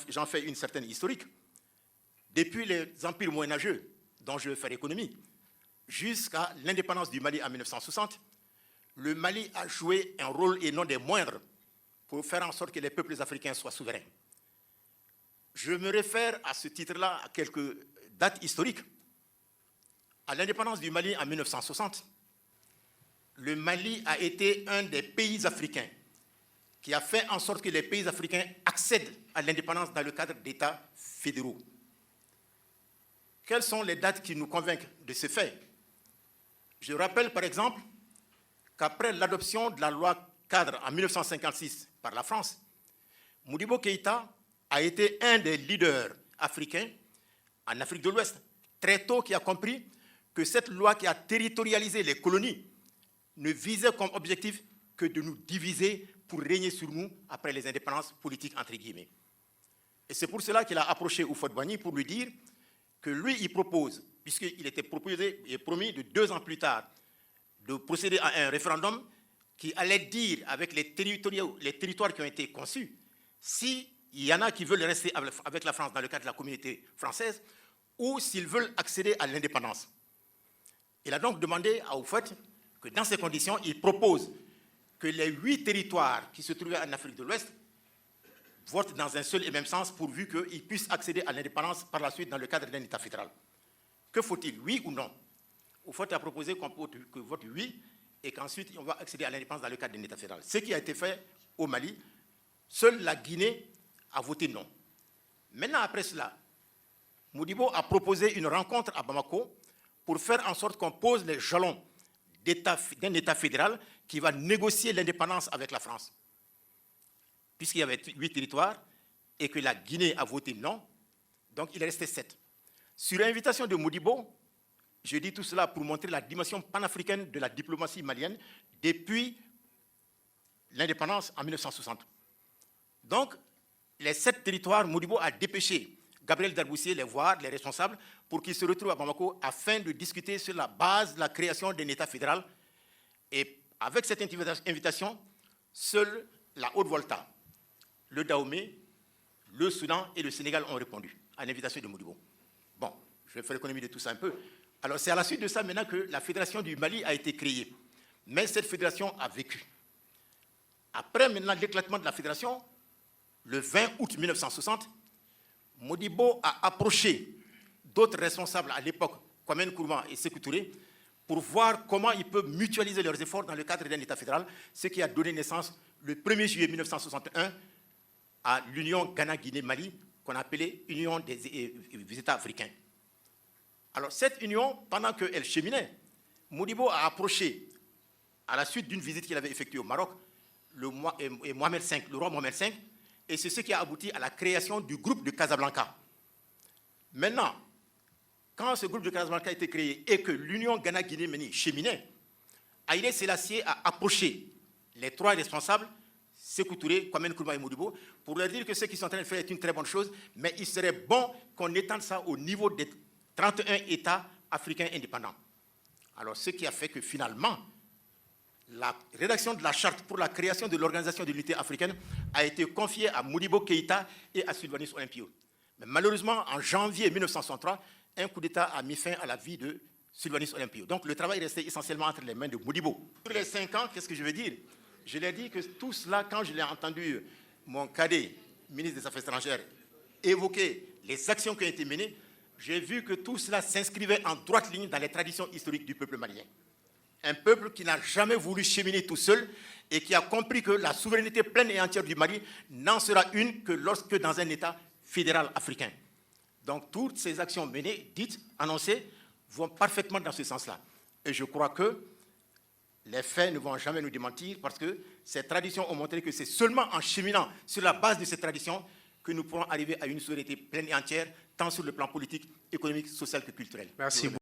J'en fais une certaine historique. Depuis les empires moyenâgeux, dont je vais faire économie, jusqu'à l'indépendance du Mali en 1960, le Mali a joué un rôle, et non des moindres, pour faire en sorte que les peuples africains soient souverains. Je me réfère à ce titre-là à quelques dates historiques. À l'indépendance du Mali en 1960, le Mali a été un des pays africains qui a fait en sorte que les pays africains accèdent à l'indépendance dans le cadre d'États fédéraux. Quelles sont les dates qui nous convainquent de ce fait? Je rappelle par exemple qu'après l'adoption de la loi cadre en 1956 par la France, Modibo Keïta a été un des leaders africains en Afrique de l'Ouest, très tôt qui a compris que cette loi qui a territorialisé les colonies ne visait comme objectif que de nous diviser pour régner sur nous après les indépendances politiques, entre guillemets. Et c'est pour cela qu'il a approché Houphouët-Boigny pour lui dire que lui, il propose, puisqu'il était proposé et promis de 2 ans plus tard, de procéder à un référendum qui allait dire, avec les territoires qui ont été conçus, s'il y en a qui veulent rester avec la France dans le cadre de la communauté française, ou s'ils veulent accéder à l'indépendance. Il a donc demandé à Houphouët que dans ces conditions, il propose que les 8 territoires qui se trouvaient en Afrique de l'Ouest votent dans un seul et même sens pourvu qu'ils puissent accéder à l'indépendance par la suite dans le cadre d'un État fédéral. Que faut-il, oui ou non? Houphouët a proposé qu'on vote oui et qu'ensuite on va accéder à l'indépendance dans le cadre d'un État fédéral. Ce qui a été fait au Mali, seule la Guinée a voté non. Maintenant, après cela, Modibo a proposé une rencontre à Bamako pour faire en sorte qu'on pose les jalons d'un État fédéral qui va négocier l'indépendance avec la France. Puisqu'il y avait 8 territoires et que la Guinée a voté non, donc il est resté 7. Sur l'invitation de Modibo, je dis tout cela pour montrer la dimension panafricaine de la diplomatie malienne depuis l'indépendance en 1960. Donc, les 7 territoires, Modibo a dépêché Gabriel Darboussier, les voir, les responsables, pour qu'ils se retrouvent à Bamako afin de discuter sur la base de la création d'un État fédéral. Et avec cette invitation, seule la Haute-Volta, le Dahomey, le Soudan et le Sénégal ont répondu à l'invitation de Modibo. Bon, je vais faire l'économie de tout ça un peu. Alors c'est à la suite de ça maintenant que la Fédération du Mali a été créée. Mais cette fédération a vécu. Après maintenant l'éclatement de la fédération, le 20 août 1960, Modibo a approché d'autres responsables à l'époque, Kwame Nkrumah et Sékou Touré, pour voir comment ils peuvent mutualiser leurs efforts dans le cadre d'un État fédéral, ce qui a donné naissance le 1er juillet 1961 à l'Union Ghana-Guinée-Mali, qu'on appelait Union des États africains. Alors cette union, pendant qu'elle cheminait, Modibo a approché, à la suite d'une visite qu'il avait effectuée au Maroc, le roi Mohamed V, et c'est ce qui a abouti à la création du groupe de Casablanca. Maintenant, quand ce groupe de Casablanca a été créé et que l'Union Ghana-Guinée-Mali cheminait, Haïlé Sélassié a approché les 3 responsables, Sékou Touré, Kwame Nkrumah et Modibo, pour leur dire que ce qu'ils sont en train de faire est une très bonne chose, mais il serait bon qu'on étende ça au niveau des 31 États africains indépendants. Alors, ce qui a fait que finalement, la rédaction de la charte pour la création de l'Organisation de l'Unité africaine a été confiée à Modibo Keïta et à Sylvanus Olympio. Mais malheureusement, en janvier 1963, un coup d'État a mis fin à la vie de Sylvanus Olympio. Donc le travail restait essentiellement entre les mains de Modibo. Sur les 5 ans, qu'est-ce que je veux dire? Je l'ai dit que tout cela, quand je l'ai entendu, mon cadet, ministre des Affaires étrangères, évoquer les actions qui ont été menées, j'ai vu que tout cela s'inscrivait en droite ligne dans les traditions historiques du peuple malien. Un peuple qui n'a jamais voulu cheminer tout seul et qui a compris que la souveraineté pleine et entière du Mali n'en sera une que lorsque dans un État fédéral africain. Donc toutes ces actions menées, dites, annoncées, vont parfaitement dans ce sens-là. Et je crois que les faits ne vont jamais nous démentir parce que ces traditions ont montré que c'est seulement en cheminant sur la base de ces traditions que nous pourrons arriver à une souveraineté pleine et entière, tant sur le plan politique, économique, social que culturel. Merci beaucoup.